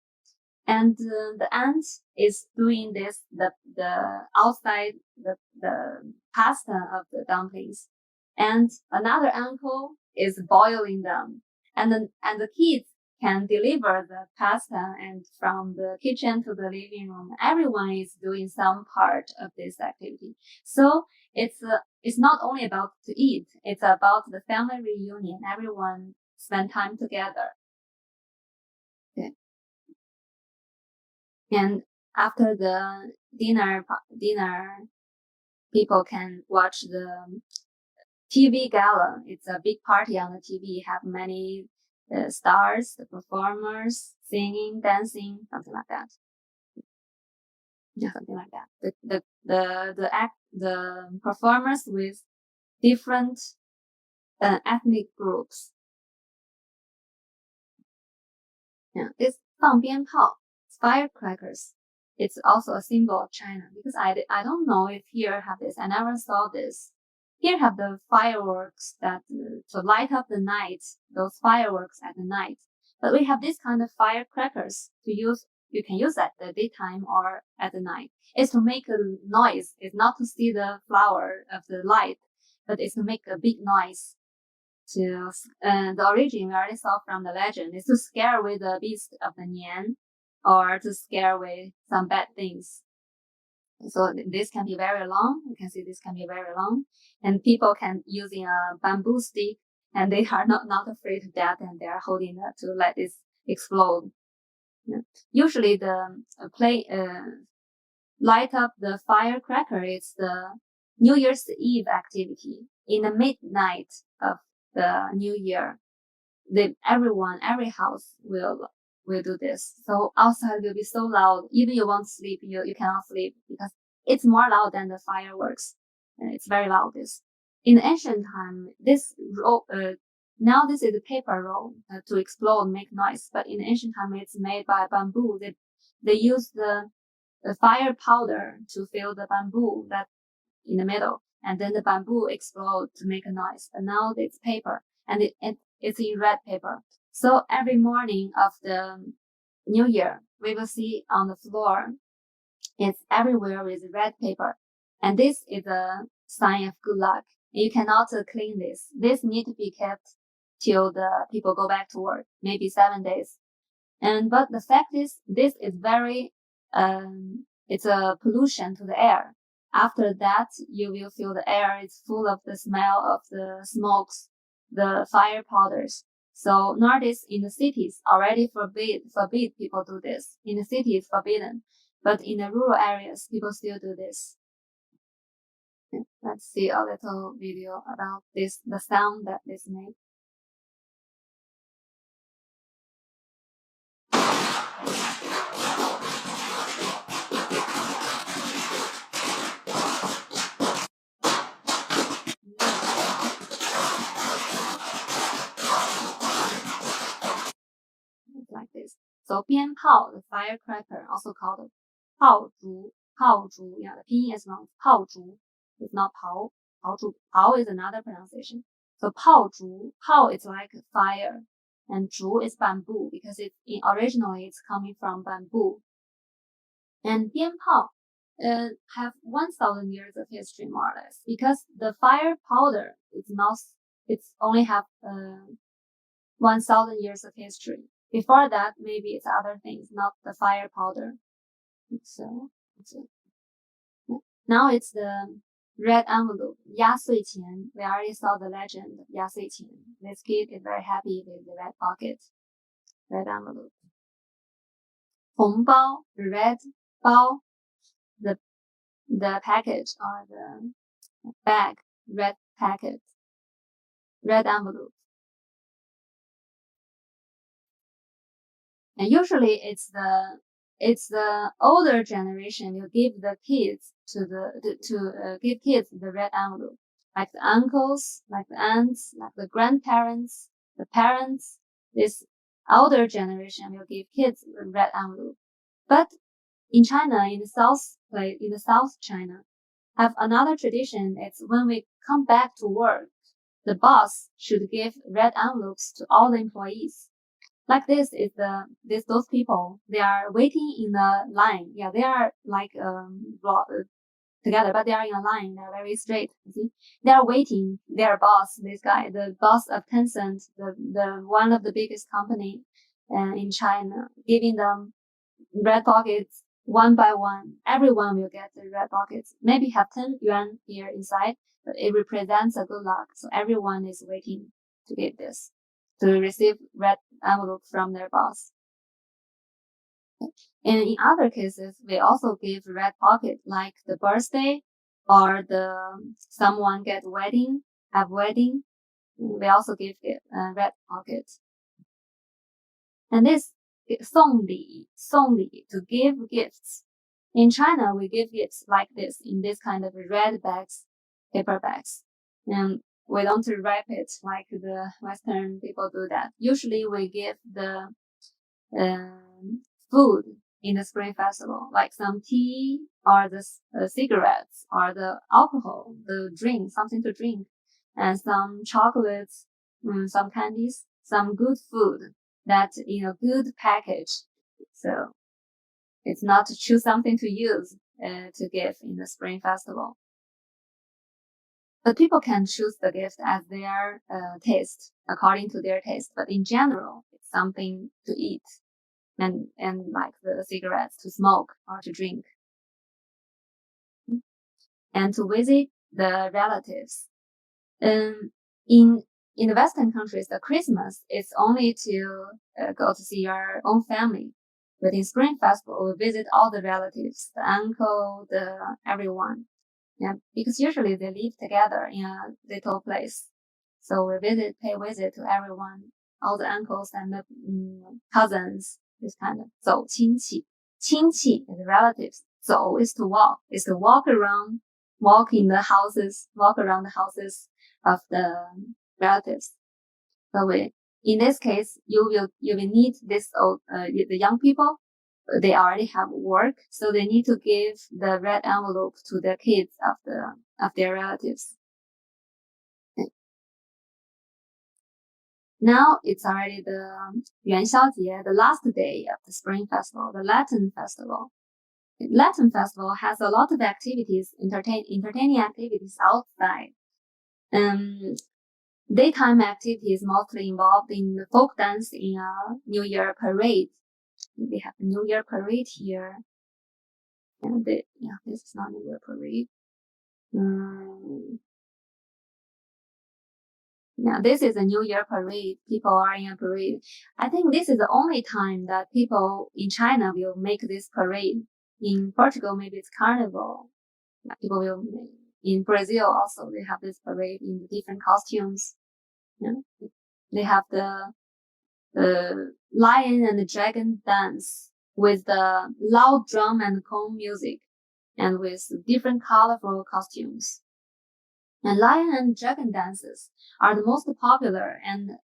and the aunt is doing the outside, the pasta of the dumplings, and another uncle is boiling them, and the kids can deliver the pasta, and from the kitchen to the living room, everyone is doing some part of this activity. So it's not only about to eat, it's about the family reunion. Everyone spend time together. Okay. And after the dinner, people can watch the TV gala. It's a big party on the TV. Have many stars, the performers, singing, dancing, something like that. Yeah, something like that. The performers with different ethnic groups. Yeah, this 放鞭炮, firecrackers. It's also a symbol of China, because I don't know if here have this. I never saw this. Here have the fireworks that to light up the night, those fireworks at the night. But we have this kind of firecrackers to use. You can use at the daytime or at the night. It's to make a noise. It's not to see the flower of the light, but it's to make a big noise. The origin we already saw from the legend is to scare away the beast of the Nian, or to scare away some bad things. So this can be very long. You can see this can be very long, and people can using a bamboo stick, and they are not afraid of that, and they are holding that to let this explode. Yeah. Usually the light up the firecracker is the New Year's Eve activity in the midnight of the New Year. Every house will do this. So outside will be so loud. Even you want to sleep, you cannot sleep, because it's more loud than the fireworks. It's very loud. This in ancient time, now this is a paper roll to explode, make noise. But in ancient time, it's made by bamboo. They use the fire powder to fill the bamboo that in the middle, and then the bamboo explode to make a noise. But now it's paper, and it's in red paper. So every morning of the New Year, we will see on the floor, it's everywhere with red paper, and this is a sign of good luck. You cannot clean this. This need to be kept till the people go back to work, maybe 7 days. But the fact is, this is very it's a pollution to the air. After that, you will feel the air is full of the smell of the smokes, the fire powders. So nowadays in the cities already forbid people do this. In the city it's forbidden, but in the rural areas people still do this. Let's see a little video about this, the sound that this makes. Like this. So 鞭炮, the firecracker, also called 炮竹, yeah, the pinyin is wrong. 炮竹, it's not 炮竹. Pao is another pronunciation. So 炮竹, pao is like fire, and 竹 is bamboo, because originally it's coming from bamboo. And 鞭炮 have 1,000 years of history, more or less, because the fire powder it's only have 1,000 years of history. Before that, maybe it's other things, not the fire powder. So now it's the red envelope, 压岁钱. We already saw the legend of 压岁钱. This kid is very happy with the red pocket, red envelope. 红包, red 包, the package or the bag, red packet, red envelope. And usually it's the older generation who give the kids give kids the red envelope, like the uncles, like the aunts, like the grandparents, the parents. This older generation will give kids the red envelope. But in China, in the South China, have another tradition. It's when we come back to work, the boss should give red envelopes to all the employees. Like this is those people, they are waiting in the line. Yeah, they are like together, but they are in a line. They're very straight. You see, they are waiting. Their boss, this guy, the boss of Tencent, the one of the biggest company in China, giving them red pockets one by one. Everyone will get the red pockets. Maybe have 10 yuan here inside, but it represents a good luck. So everyone is waiting to get this, to receive red envelope from their boss. And in other cases, we also give red pocket, like the birthday or someone get have wedding. We also give red pocket. And this 送礼 to give gifts. In China, we give gifts like this in this kind of red bags, paper bags, and we don't wrap it like the Western people do that. Usually, we give the food in the Spring Festival, like some tea or the cigarettes or the alcohol, the drink, something to drink, and some chocolates, some candies, some good food that in a good package. So it's not to choose something to use to give in the Spring Festival. But people can choose the gift as their taste, according to their taste. But in general, it's something to eat. And like the cigarettes to smoke or to drink, and to visit the relatives. In the Western countries, the Christmas is only to go to see your own family, but in Spring Festival we visit all the relatives, the uncle, everyone. Yeah, because usually they live together in a little place, so we pay visit to everyone, all the uncles and the cousins. This kind of 走亲戚is the relatives. 走 is to walk around, walk around the houses of the relatives. So in this case, you will need this the young people. They already have work, so they need to give the red envelope to the kids of their relatives. Now it's already the Yuan Xiaojie, the last day of the Spring Festival, the Lantern Festival. Lantern Festival has a lot of activities, entertaining activities outside. Daytime activities mostly involved in the folk dance in a New Year parade. We have a New Year parade here. And this is not New Year parade. Yeah, this is a New Year parade. People are in a parade. I think this is the only time that people in China will make this parade. In Portugal, maybe it's Carnival. Yeah, people will make. In Brazil also, they have this parade in different costumes. Yeah. They have the lion and the dragon dance with the loud drum and cone music, and with different colorful costumes. And lion and dragon dances are the most popular and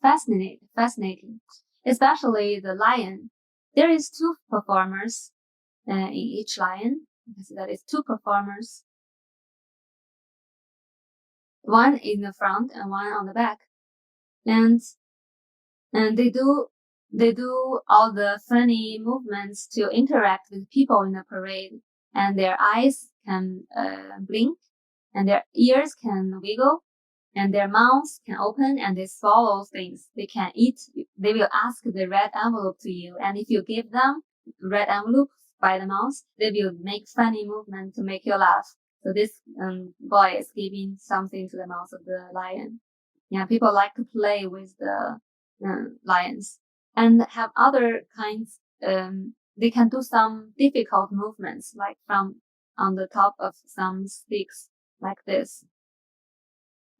fascinating, especially the lion. There is 2 performers in each lion. So that is 2 performers. One in the front and one on the back, and they do all the funny movements to interact with people in the parade, and their eyes can blink, and their ears can wiggle, and their mouths can open, and they swallow things. They can eat. They will ask the red envelope to you, and if you give them red envelope by the mouth, they will make funny movement to make you laugh. So this boy is giving something to the mouth of the lion. Yeah, people like to play with the lions, and have other kinds. They can do some difficult movements, like from on the top of some sticks, like this.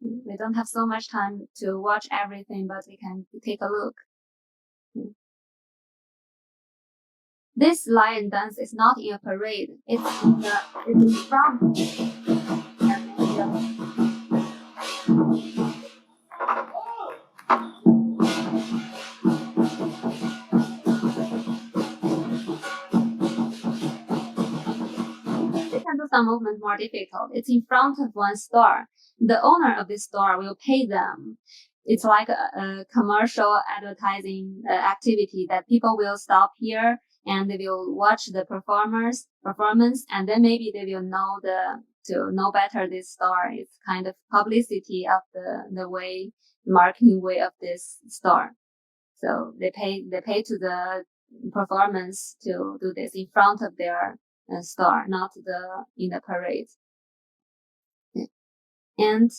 We don't have so much time to watch everything, but we can take a look. This lion dance is not in a parade. It's in front. They can do one movement more difficult. It's in front of one store. The owner of this store will pay them. It's like a commercial advertising activity that people will stop here and they will watch the performance, and then maybe they will to know better this store. It's kind of publicity of the marketing way of this store. So they pay to the performance to do this in front of their store, not in the parade. And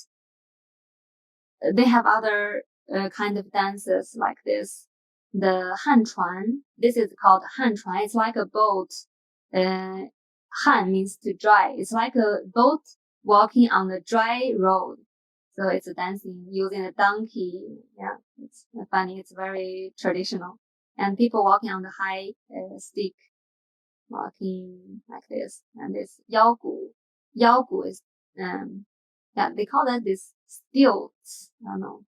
they have other kind of dances like this. The hanchuan, this is called hanchuan. It's like a boat. Han means to dry. It's like a boat walking on the dry road. So it's dancing using a donkey. Yeah, it's funny. It's very traditional. And people walking on the high stick, walking like this. And this yaogu. Yaogu is, they call that this stilts. I don't know.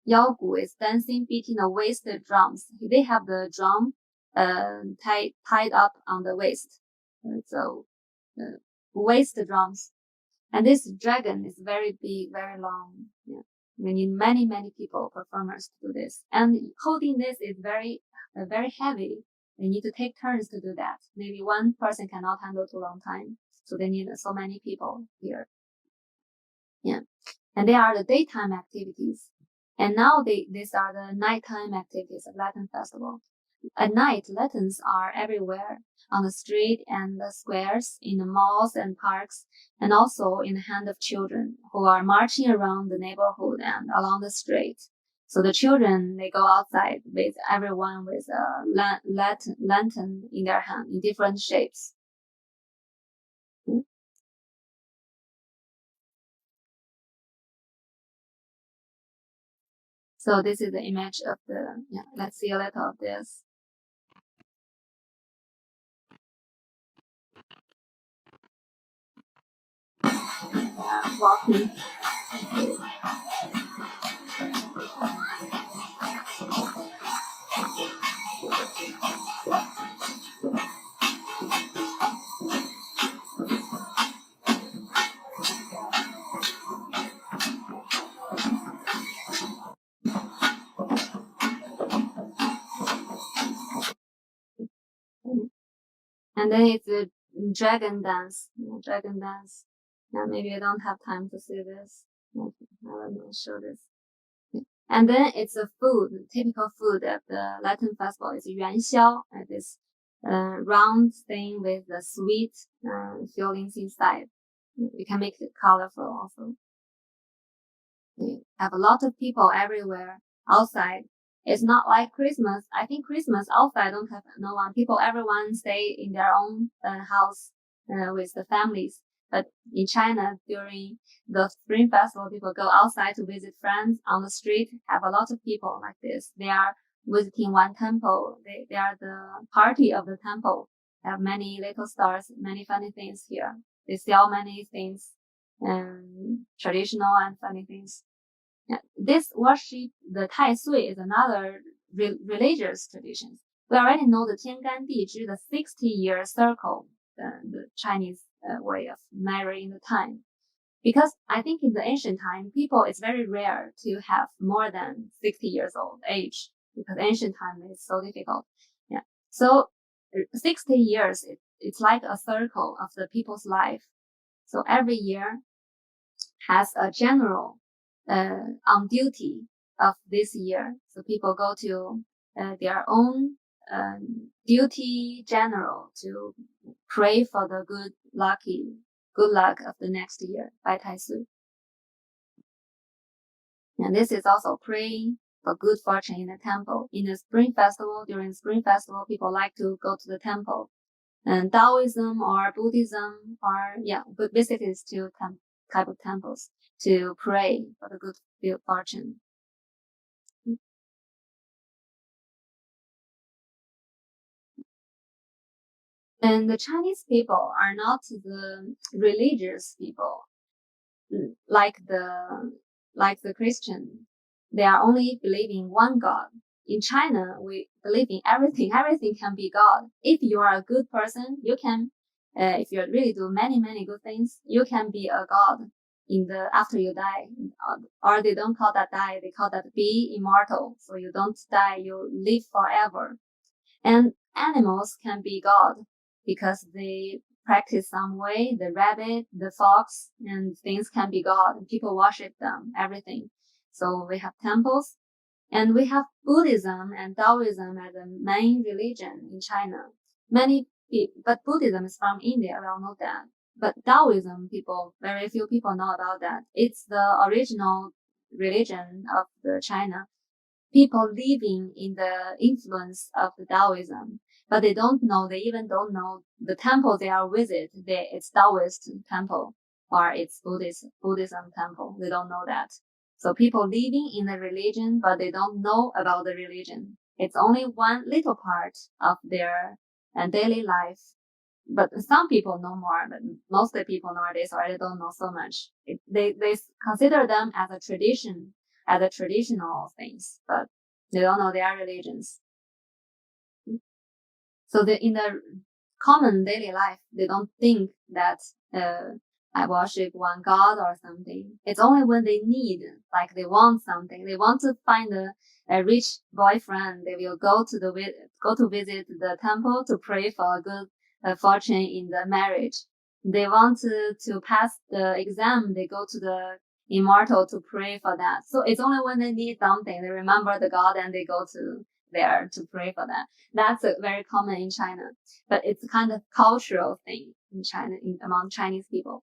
Yaogu is dancing, beating the waist drums. They have the drum tied up on the waist. So waist drums. And this dragon is very big, very long. Yeah. We need many people, performers to do this. And holding this is very heavy. They need to take turns to do that. Maybe one person cannot handle too long time. So they need so many people here. Yeah. And they are the daytime activities. And now these are the nighttime activities of Lantern Festival. At night, lanterns are everywhere, on the street and the squares, in the malls and parks, and also in the hand of children who are marching around the neighborhood and along the street. So the children, they go outside with everyone with a lantern in their hand in different shapes. So this is the image of let's see a little of this. Walking. And then it's a dragon dance. Yeah, maybe I don't have time to see this. Let me show this. And then it's a food, typical food at the Lantern Festival is yuanxiao, this round thing with the sweet fillings inside. You can make it colorful also. We have a lot of people everywhere outside. It's not like Christmas. I think Christmas outside don't have no one. Everyone stay in their own house with the families. But in China, during the Spring Festival, people go outside to visit friends on the street. Have a lot of people like this. They are visiting one temple. They are the party of the temple. They have many little stars, many funny things here. They sell many things, traditional and funny things. This worship, the Tai Sui, is another religious tradition. We already know the Tiangan Dizhi, the 60-year circle, the Chinese way of measuring the time. Because I think in the ancient time, it's very rare to have more than 60 years old age, because ancient time is so difficult. Yeah. So 60 years, it's like a circle of the people's life. So every year has a general on duty of this year. So people go to their own duty general to pray for the good luck of the next year by Tai Sui. And this is also praying for good fortune in the temple. In the Spring Festival, during Spring Festival, people like to go to the temple. And Taoism or Buddhism but basically it's two type of temples to pray for the good fortune. And the Chinese people are not the religious people like the Christian. They are only believing one God. In China, we believe in everything. Everything can be God. If you are a good person, you can if you really do many good things, you can be a god after you die. Or they don't call that die, they call that be immortal. So you don't die, you live forever. And animals can be god because they practice some way. The rabbit, the fox, and things can be god. People worship them, everything. So we have temples, and we have Buddhism and Taoism as a main religion in China. But Buddhism is from India, we all know that. But Taoism, very few people know about that. It's the original religion of China. People living in the influence of the Taoism, but they even don't know the temple they are it's Taoist temple or it's Buddhism temple. They don't know that. So people living in the religion, but they don't know about the religion. It's only one little part of their daily life. But some people know more, but most of the people nowadays already don't know so much. They consider them as a tradition, as a traditional things, but they don't know their religions. So in the common daily life, they don't think that I worship one god or something. It's only when they need, like they want something, they want to find a rich boyfriend, they will go to visit the temple to pray for a good fortune in the marriage. They want to pass the exam, they go to the immortal to pray for that. So it's only when they need something, they remember the god and they go to there to pray for that. That's very common in China, but it's kind of cultural thing in China, among Chinese people.